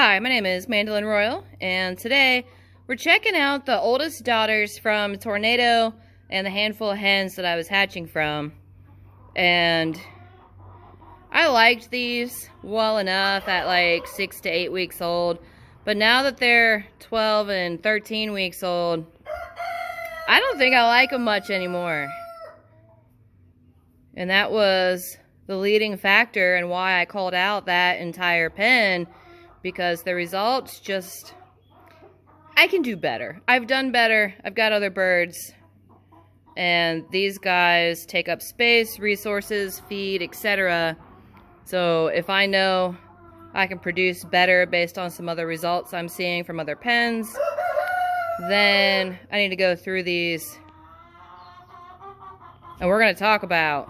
Hi, my name is Mandolin Royal, and today we're checking out the oldest daughters from Tornado and the handful of hens that I was hatching from. And I liked these well enough at like 6 to 8 weeks old, but now that they're 12 and 13 weeks old, I don't think I like them much anymore. And that was the leading factor in why I called out that entire pen, because the results just, I can do better. I've done better. I've got other birds, and these guys take up space, resources, feed, etc. So if I know I can produce better based on some other results I'm seeing from other pens, then I need to go through these, and we're going to talk about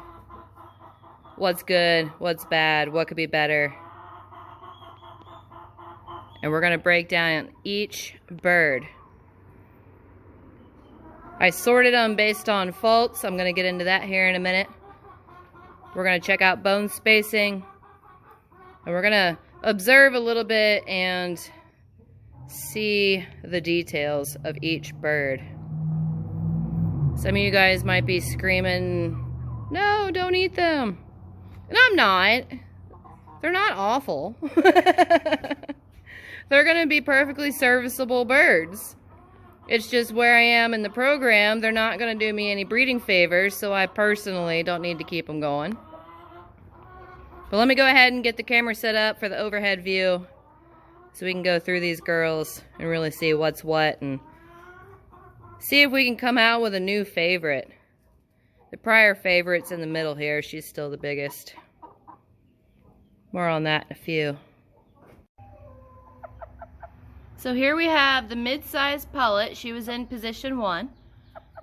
what's good, what's bad, what could be better. And we're going to break down each bird. I sorted them based on faults. I'm going to get into that here in a minute. We're going to check out bone spacing. And we're going to observe a little bit and see the details of each bird. Some of you guys might be screaming, "No, don't eat them." And I'm not. They're not awful. They're going to be perfectly serviceable birds. It's just where I am in the program, they're not going to do me any breeding favors, so I personally don't need to keep them going. But let me go ahead and get the camera set up for the overhead view so we can go through these girls and really see what's what and see if we can come out with a new favorite. The prior favorite's in the middle here. She's still the biggest. More on that in a few. So here we have the mid-sized pullet. She was in position 1.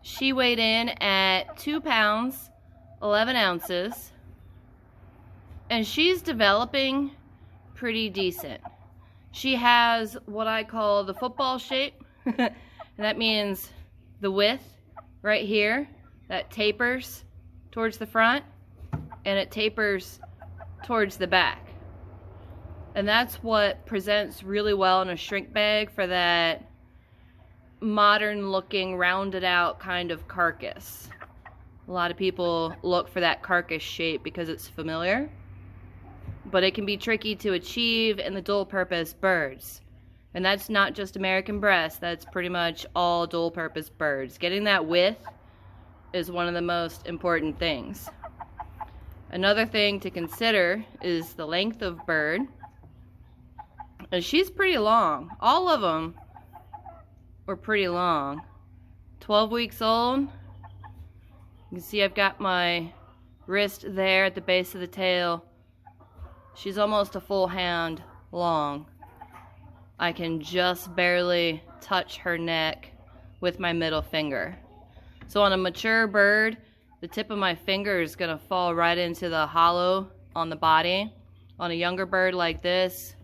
She weighed in at 2 pounds, 11 ounces. And she's developing pretty decent. She has what I call the football shape. And that means the width right here that tapers towards the front and it tapers towards the back. And that's what presents really well in a shrink bag for that modern looking rounded out kind of carcass. A lot of people look for that carcass shape because it's familiar, but it can be tricky to achieve in the dual purpose birds. And that's not just American Bresse, that's pretty much all dual purpose birds. Getting that width is one of the most important things. Another thing to consider is the length of bird. And she's pretty long. All of them were pretty long. 12 weeks old. You can see I've got my wrist there at the base of the tail. She's almost a full hand long. I can just barely touch her neck with my middle finger. So on a mature bird, the tip of my finger is going to fall right into the hollow on the body. On a younger bird like this,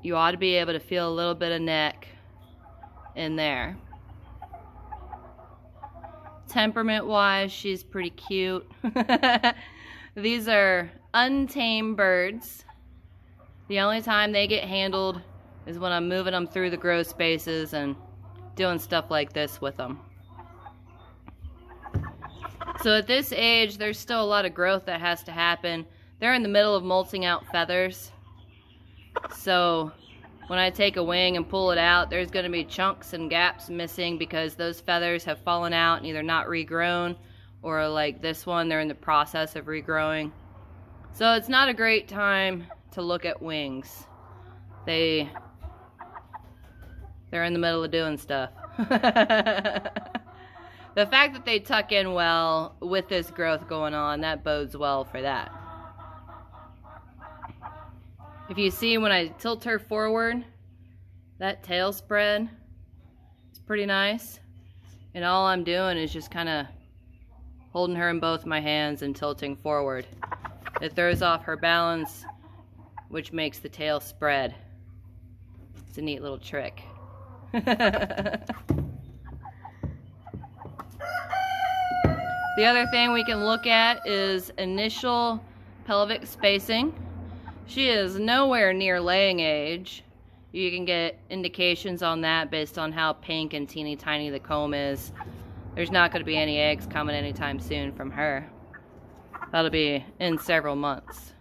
you ought to be able to feel a little bit of neck in there. Temperament-wise, she's pretty cute. These are untamed birds. The only time they get handled is when I'm moving them through the grow spaces and doing stuff like this with them. So at this age, there's still a lot of growth that has to happen. They're in the middle of molting out feathers. So when I take a wing and pull it out, there's going to be chunks and gaps missing because those feathers have fallen out and either not regrown, or like this one, they're in the process of regrowing. So it's not a great time to look at wings. They're in the middle of doing stuff. The fact that they tuck in well with this growth going on, that bodes well for that. If you see when I tilt her forward, that tail spread is pretty nice. And all I'm doing is just kind of holding her in both my hands and tilting forward. It throws off her balance, which makes the tail spread. It's a neat little trick. The other thing we can look at is initial pelvic spacing. She is nowhere near laying age. You can get indications on that based on how pink and teeny tiny the comb is. There's not going to be any eggs coming anytime soon from her. That'll be in several months.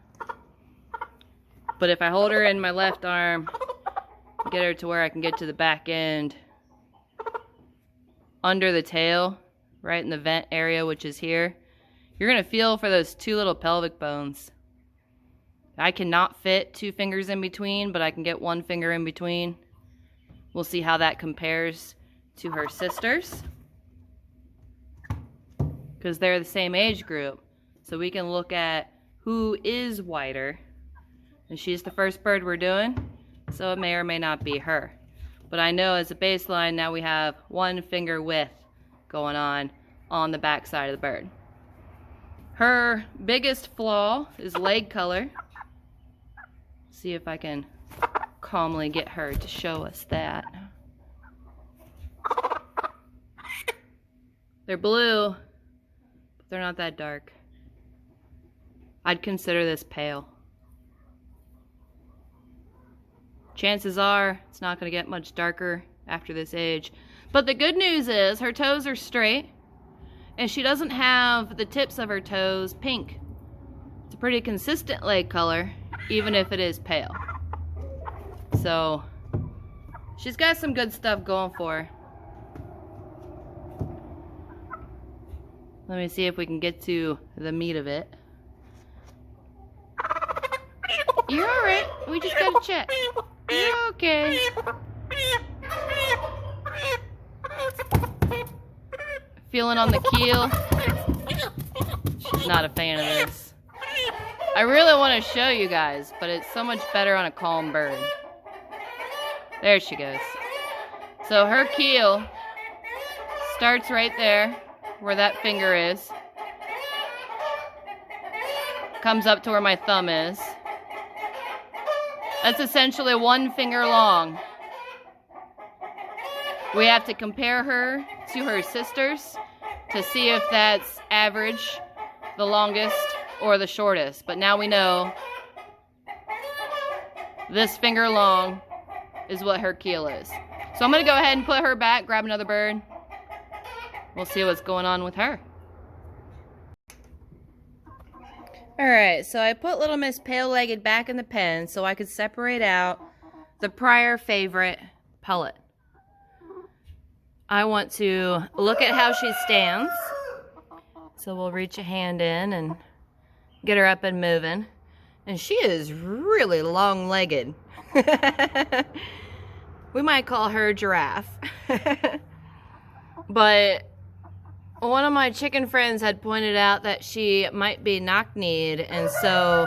But if I hold her in my left arm, get her to where I can get to the back end, under the tail, right in the vent area, which is here, you're going to feel for those two little pelvic bones. I cannot fit 2 fingers in between, but I can get 1 finger in between. We'll see how that compares to her sisters, because they're the same age group. So we can look at who is wider. And she's the first bird we're doing, so it may or may not be her. But I know as a baseline, now we have 1 finger width going on the back side of the bird. Her biggest flaw is leg color. See if I can calmly get her to show us that. They're blue, but they're not that dark. I'd consider this pale. Chances are it's not going to get much darker after this age. But the good news is her toes are straight, and she doesn't have the tips of her toes pink. It's a pretty consistent leg color, even if it is pale. So she's got some good stuff going for her. Let me see if we can get to the meat of it. You're alright. We just gotta check. You're okay. Feeling on the keel. She's not a fan of this. I really want to show you guys, but it's so much better on a calm bird. There she goes. So her keel starts right there, where that finger is. Comes up to where my thumb is. That's essentially 1 finger long. We have to compare her to her sisters to see if that's average, the longest, or the shortest. But now we know this finger long is what her keel is. So I'm going to go ahead and put her back, grab another bird. We'll see what's going on with her. Alright, so I put Little Miss Pale-Legged back in the pen so I could separate out the prior favorite, Pullet. I want to look at how she stands. So we'll reach a hand in and get her up and moving. And she is really long-legged. We might call her Giraffe. But one of my chicken friends had pointed out that she might be knock-kneed, and so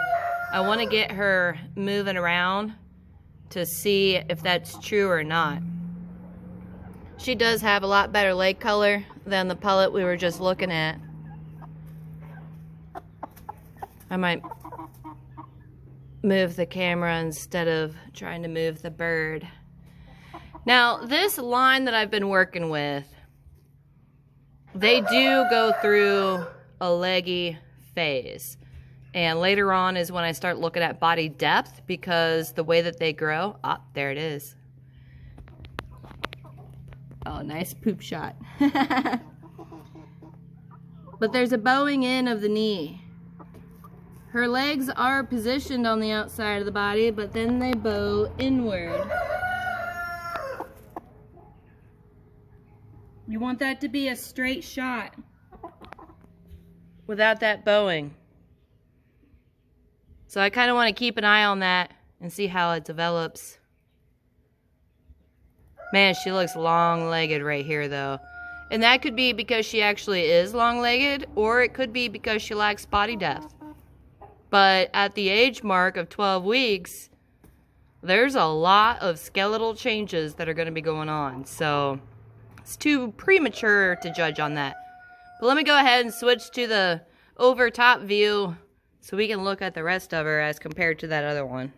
I want to get her moving around to see if that's true or not. She does have a lot better leg color than the Pullet we were just looking at. I might move the camera instead of trying to move the bird. Now, this line that I've been working with, they do go through a leggy phase. And later on is when I start looking at body depth, because the way that they grow, there it is. Oh, nice poop shot. But there's a bowing in of the knee. Her legs are positioned on the outside of the body, but then they bow inward. You want that to be a straight shot without that bowing. So I kind of want to keep an eye on that and see how it develops. Man, she looks long-legged right here, though. And that could be because she actually is long-legged, or it could be because she lacks body depth. But at the age mark of 12 weeks, there's a lot of skeletal changes that are going to be going on. So it's too premature to judge on that. But let me go ahead and switch to the over top view so we can look at the rest of her as compared to that other one.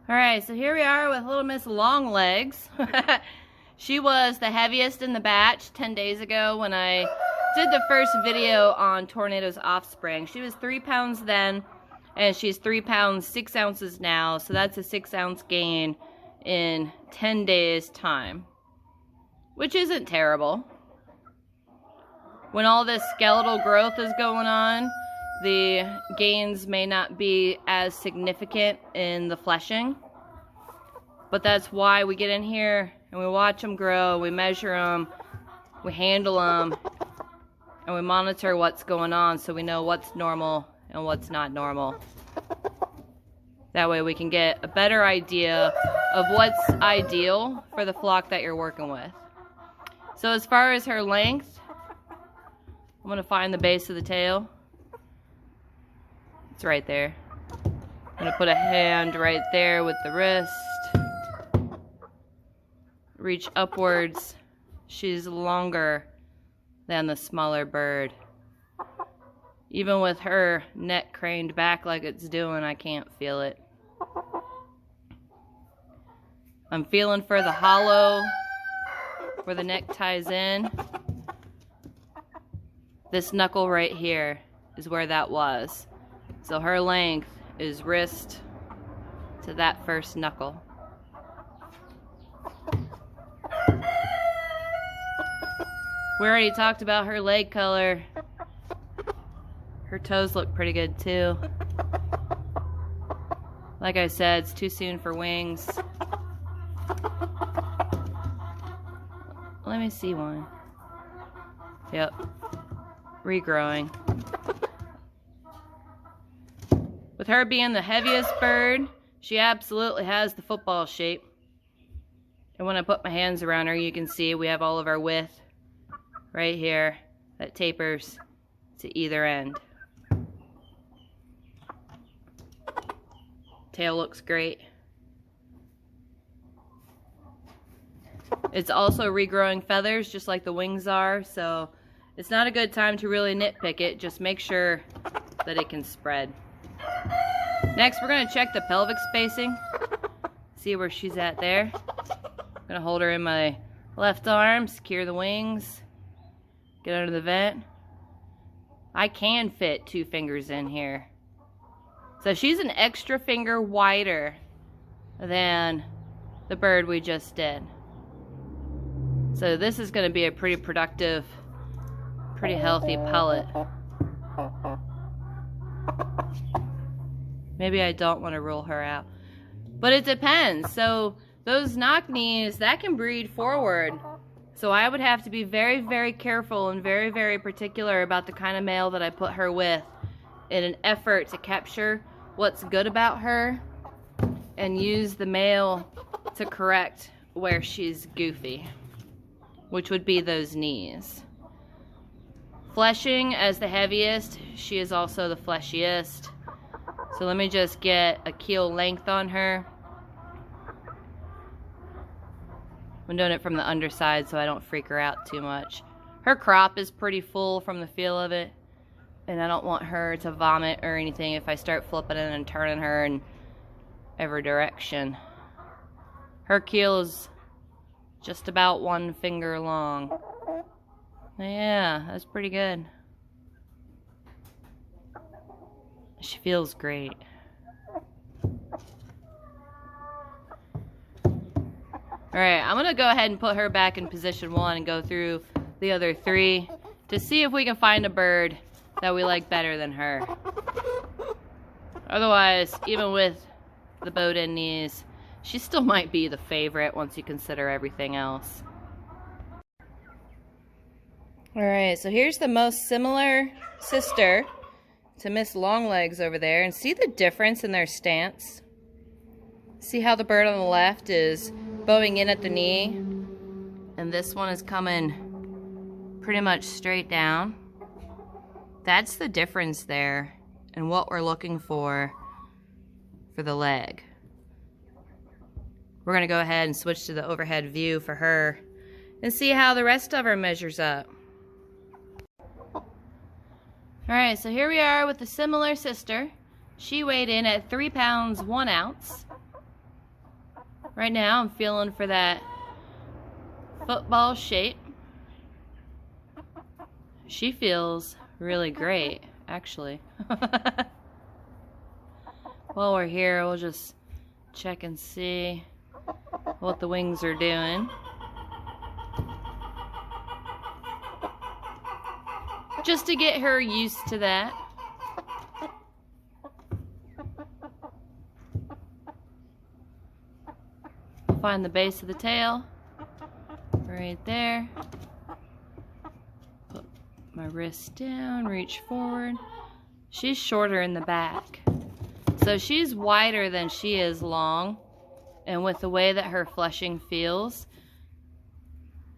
Alright, so here we are with Little Miss Longlegs. She was the heaviest in the batch 10 days ago when I did the first video on Tornado's offspring. She was 3 pounds then. and she's 3 pounds 6 ounces now, so that's a 6 ounce gain in 10 days time, which isn't terrible. When all this skeletal growth is going on, the gains may not be as significant in the fleshing, but that's why we get in here and we watch them grow, we measure them, we handle them, and we monitor what's going on so we know what's normal and what's not normal. That way we can get a better idea of what's ideal for the flock that you're working with. So as far as her length, I'm going to find the base of the tail. It's right there. I'm going to put a hand right there with the wrist. Reach upwards. She's longer than the smaller bird. Even with her neck craned back like it's doing, I can't feel it. I'm feeling for the hollow where the neck ties in. This knuckle right here is where that was. So her length is wrist to that first knuckle. We already talked about her leg color. Her toes look pretty good too. Like I said, it's too soon for wings. Let me see one. Yep. Regrowing. With her being the heaviest bird, she absolutely has the football shape. And when I put my hands around her, you can see we have all of our width right here that tapers to either end. Tail looks great. It's also regrowing feathers just like the wings are, so it's not a good time to really nitpick it. Just make sure that it can spread. Next, we're going to check the pelvic spacing. See where she's at there. I'm going to hold her in my left arm, secure the wings, get under the vent. I can fit 2 fingers in here. So she's an extra finger wider than the bird we just did. So this is going to be a pretty productive, pretty healthy pullet. Maybe I don't want to rule her out. But it depends. So those knock knees, that can breed forward. So I would have to be very, very careful and very, very particular about the kind of male that I put her with in an effort to capture what's good about her and use the male to correct where she's goofy, which would be those knees. Fleshing as the heaviest, she is also the fleshiest. So let me just get a keel length on her. I'm doing it from the underside so I don't freak her out too much. Her crop is pretty full from the feel of it, and I don't want her to vomit or anything if I start flipping it and turning her in every direction. Her keel is just about 1 finger long. Yeah, that's pretty good. She feels great. Alright, I'm going to go ahead and put her back in position 1 and go through the other 3 to see if we can find a bird that we like better than her. Otherwise, even with the bowed-in knees, she still might be the favorite once you consider everything else. Alright, so here's the most similar sister to Miss Longlegs over there, and see the difference in their stance? See how the bird on the left is bowing in at the knee, and this one is coming pretty much straight down? That's the difference there and what we're looking for the leg. We're going to go ahead and switch to the overhead view for her and see how the rest of her measures up. Alright, so here we are with the similar sister. She weighed in at 3 pounds 1 ounce. Right now I'm feeling for that football shape. She feels really great, actually. while we're here, we'll just check and see what the wings are doing. Just to get her used to that. Find the base of the tail. Right there. Put my wrist down, reach forward. She's shorter in the back. So she's wider than she is long. And with the way that her fleshing feels,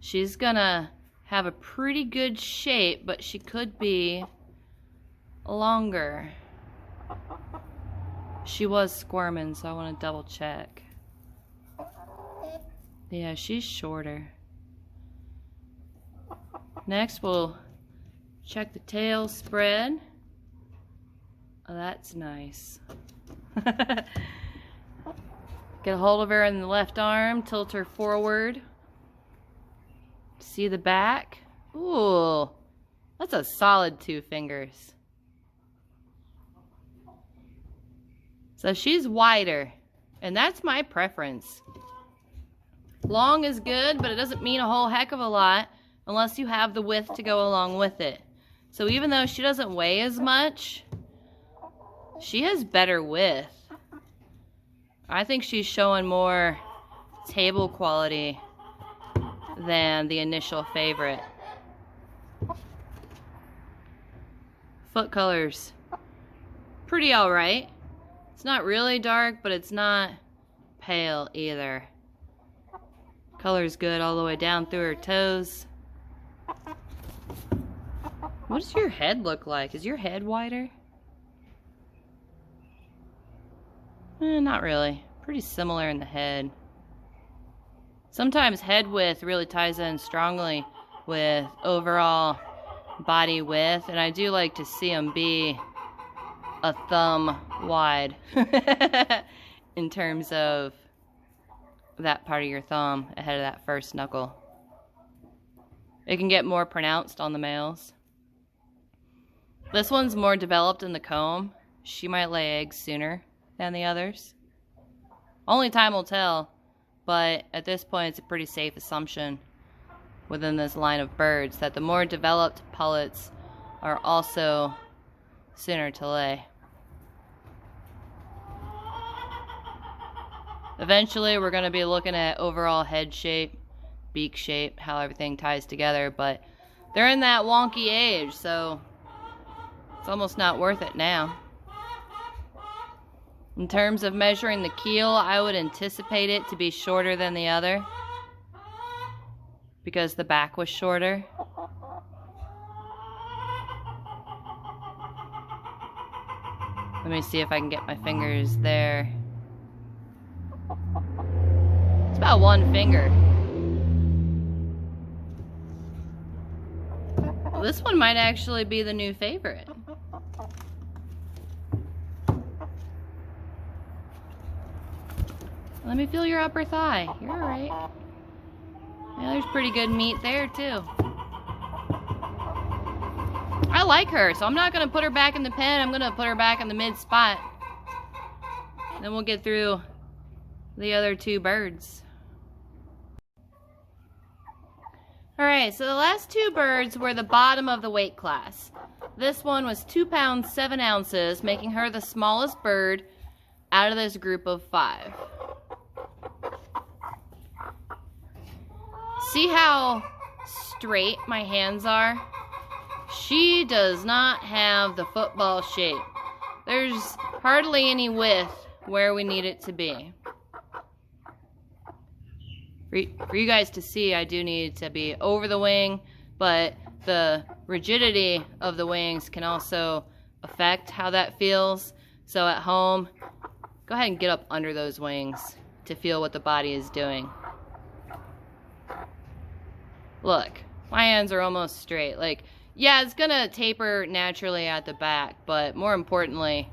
she's gonna have a pretty good shape, but she could be longer. She was squirming, so I want to double check. Yeah, she's shorter. Next, we'll check the tail spread. Oh, that's nice. Get a hold of her in the left arm, tilt her forward. See the back? Ooh, that's a solid 2 fingers. So she's wider, and that's my preference. Long is good, but it doesn't mean a whole heck of a lot unless you have the width to go along with it. So even though she doesn't weigh as much, she has better width. I think she's showing more table quality than the initial favorite. Foot colors, pretty alright. It's not really dark, but it's not pale either. Color's good all the way down through her toes. What does your head look like? Is your head wider? Not really. Pretty similar in the head. Sometimes head width really ties in strongly with overall body width, and I do like to see them be a thumb wide in terms of that part of your thumb ahead of that first knuckle. It can get more pronounced on the males. This one's more developed in the comb. She might lay eggs sooner than the others. Only time will tell, but at this point it's a pretty safe assumption within this line of birds that the more developed pullets are also sooner to lay. Eventually we're going to be looking at overall head shape, beak shape, how everything ties together, but they're in that wonky age, so it's almost not worth it now. In terms of measuring the keel, I would anticipate it to be shorter than the other because the back was shorter. Let me see if I can get my fingers there. It's about 1 finger. Well, this one might actually be the new favorite. Let me feel your upper thigh. You're alright. Yeah, there's pretty good meat there too. I like her, so I'm not going to put her back in the pen. I'm going to put her back in the mid spot. Then we'll get through the other 2 birds. Alright, so the last 2 birds were the bottom of the weight class. This one was 2 pounds 7 ounces, making her the smallest bird out of this group of 5. See how straight my hands are? She does not have the football shape. There's hardly any width where we need it to be. For you guys to see, I do need to be over the wing, but the rigidity of the wings can also affect how that feels. So at home, go ahead and get up under those wings to feel what the body is doing. Look, my hands are almost straight. Like, yeah, it's gonna taper naturally at the back, but more importantly,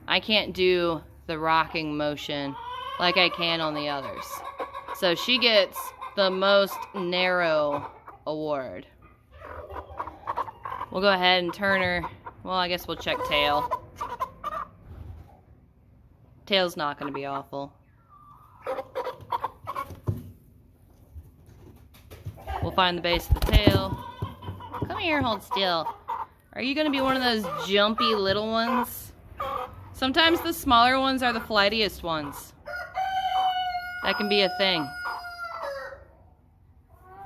I can't do the rocking motion like I can on the others. So she gets the most narrow award. We'll go ahead and turn her. Well, I guess we'll check tail. Tail's not going to be awful. We'll find the base of the tail. Come here, hold still. Are you going to be one of those jumpy little ones? Sometimes the smaller ones are the flightiest ones. That can be a thing.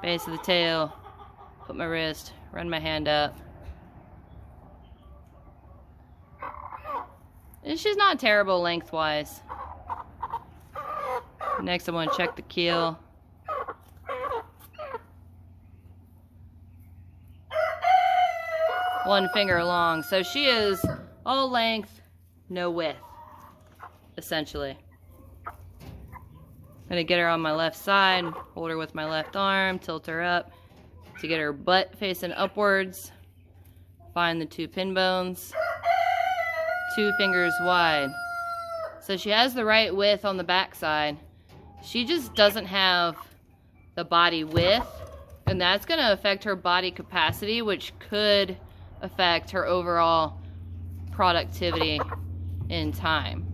Base of the tail. Put my wrist. Run my hand up. And she's not terrible lengthwise. Next I want to check the keel. One finger long. So she is all length, no width, essentially. I'm gonna get her on my left side, hold her with my left arm, tilt her up to get her butt facing upwards. Find the 2 pin bones, 2 fingers wide. So she has the right width on the back side. She just doesn't have the body width, and that's gonna affect her body capacity, which could affect her overall productivity in time.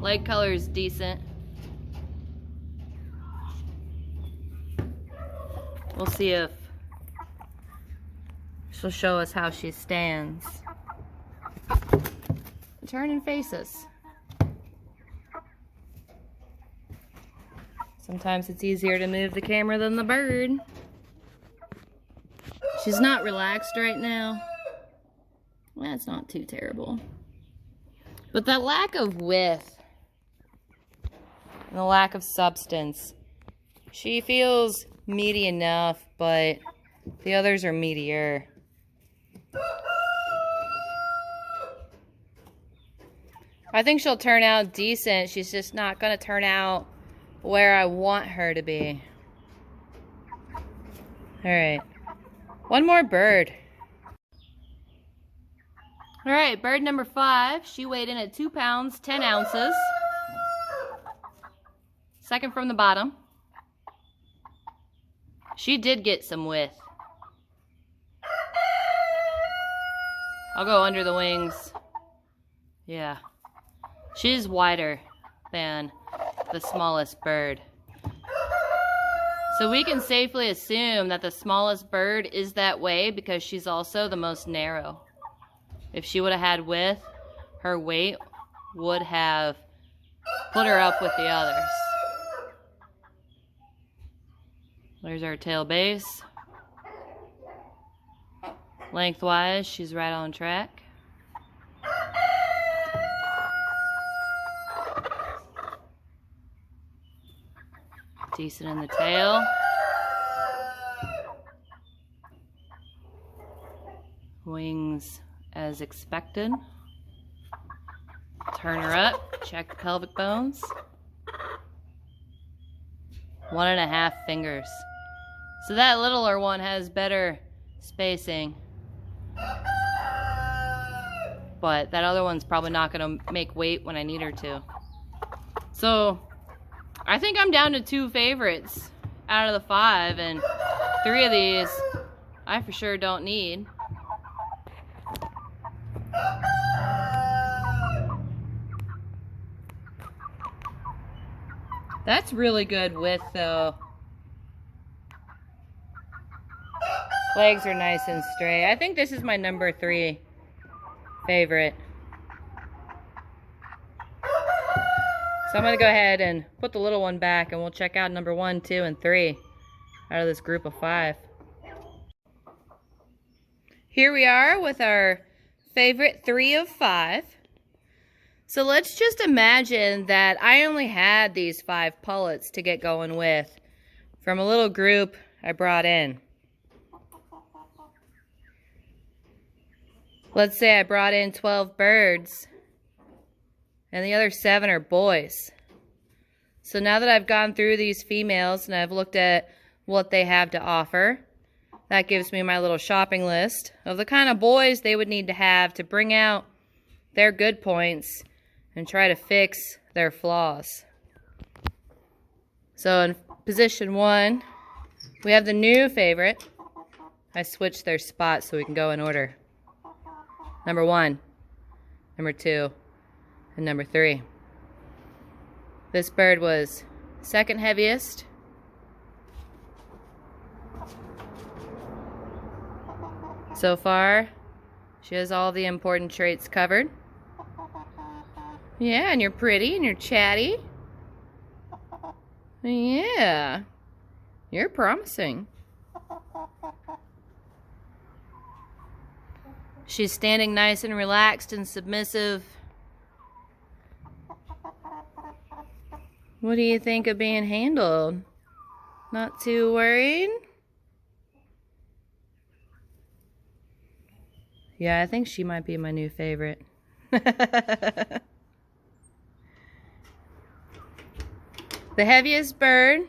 Leg color is decent. We'll see if she'll show us how she stands. Turn and face us. Sometimes it's easier to move the camera than the bird. She's not relaxed right now. That's not too terrible. But that lack of width and the lack of substance, she feels meaty enough, but the others are meatier. I think she'll turn out decent. She's just not going to turn out where I want her to be. Alright. One more bird. Alright, bird number 5. She weighed in at 2 pounds, 10 ounces. Second from the bottom. She did get some width. I'll go under the wings. Yeah. She's wider than the smallest bird. So we can safely assume that the smallest bird is that way because she's also the most narrow. If she would have had width, her weight would have put her up with the others. There's our tail base. Lengthwise, she's right on track. Decent in the tail. Wings as expected. Turn her up, check the pelvic bones. 1.5 fingers. So that littler one has better spacing. But that other one's probably not going to make weight when I need her to. So I think I'm down to 2 favorites out of the 5, and 3 of these I for sure don't need. That's really good width though. Legs are nice and straight. I think this is my number 3 favorite. So I'm going to go ahead and put the little one back and we'll check out number 1, 2, and 3 out of this group of 5. Here we are with our favorite 3 of 5. So let's just imagine that I only had these 5 pullets to get going with from a little group I brought in. Let's say I brought in 12 birds and the other 7 are boys. So now that I've gone through these females and I've looked at what they have to offer, that gives me my little shopping list of the kind of boys they would need to have to bring out their good points and try to fix their flaws. So in position 1, we have the new favorite. I switched their spots so we can go in order. Number 1, number 2, and number 3. This bird was second heaviest. So far, she has all the important traits covered. Yeah, and you're pretty and you're chatty. Yeah, you're promising. She's standing nice and relaxed and submissive. What do you think of being handled? Not too worried? Yeah, I think she might be my new favorite. The heaviest bird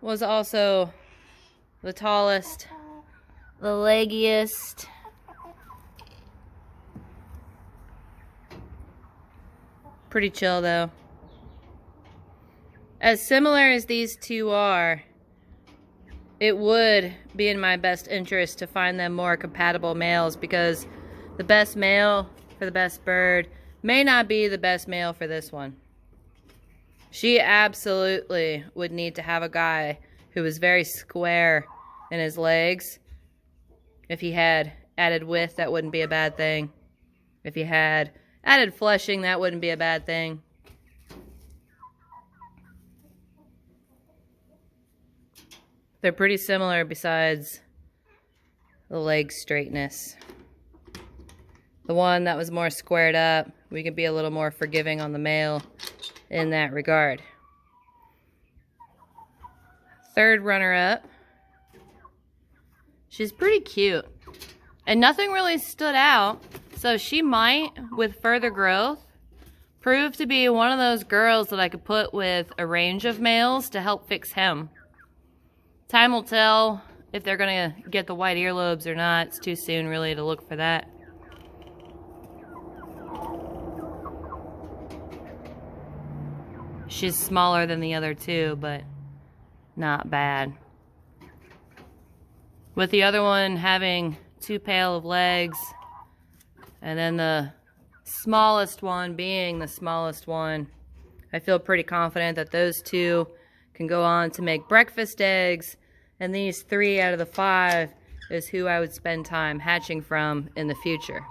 was also the tallest, the leggiest. Pretty chill though. As similar as these two are, it would be in my best interest to find them more compatible males, because the best male for the best bird may not be the best male for this one. She absolutely would need to have a guy who was very square in his legs. If he had added width, that wouldn't be a bad thing. If he had added fleshing, that wouldn't be a bad thing. They're pretty similar besides the leg straightness. The one that was more squared up, we could be a little more forgiving on the male in that regard. Third runner-up. She's pretty cute. And nothing really stood out, so she might, with further growth, prove to be one of those girls that I could put with a range of males to help fix hem. Time will tell if they're going to get the white earlobes or not. It's too soon really to look for that. She's smaller than the other two, but not bad. With the other one having 2 pair of legs, and then the smallest one being the smallest one, I feel pretty confident that those 2 can go on to make breakfast eggs, and these 3 out of the 5 is who I would spend time hatching from in the future.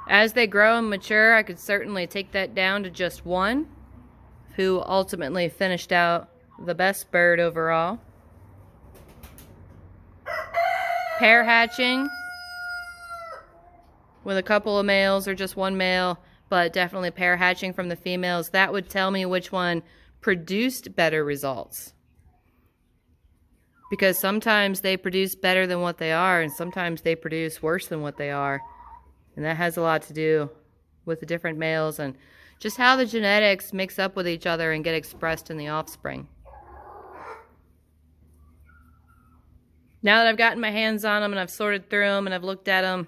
As they grow and mature, I could certainly take that down to just 1, who ultimately finished out the best bird overall. Pair hatching with a couple of males or just 1 male, but definitely pair hatching from the females. That would tell me which one produced better results. Because sometimes they produce better than what they are, and sometimes they produce worse than what they are. And that has a lot to do with the different males and just how the genetics mix up with each other and get expressed in the offspring. Now that I've gotten my hands on them and I've sorted through them and I've looked at them,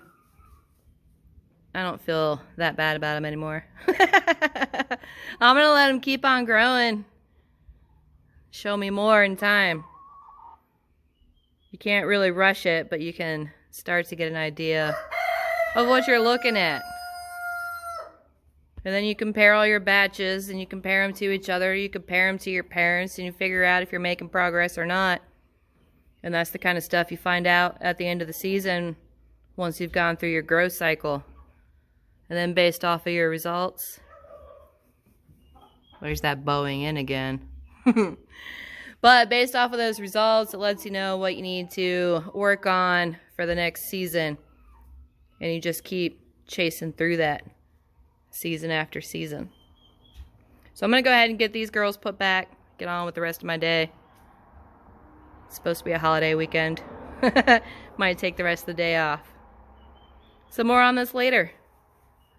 I don't feel that bad about them anymore. I'm going to let them keep on growing. Show me more in time. You can't really rush it, but you can start to get an idea of what you're looking at. And then you compare all your batches and you compare them to each other. You compare them to your parents and you figure out if you're making progress or not. And that's the kind of stuff you find out at the end of the season once you've gone through your growth cycle. And then based off of your results, there's that bowing in again. But based off of those results, it lets you know what you need to work on for the next season. And you just keep chasing through that season after season. So I'm going to go ahead and get these girls put back, get on with the rest of my day. It's supposed to be a holiday weekend. Might take the rest of the day off. So more on this later.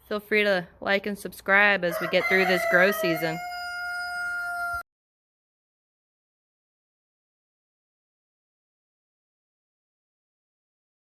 Feel free to like and subscribe as we get through this grow season.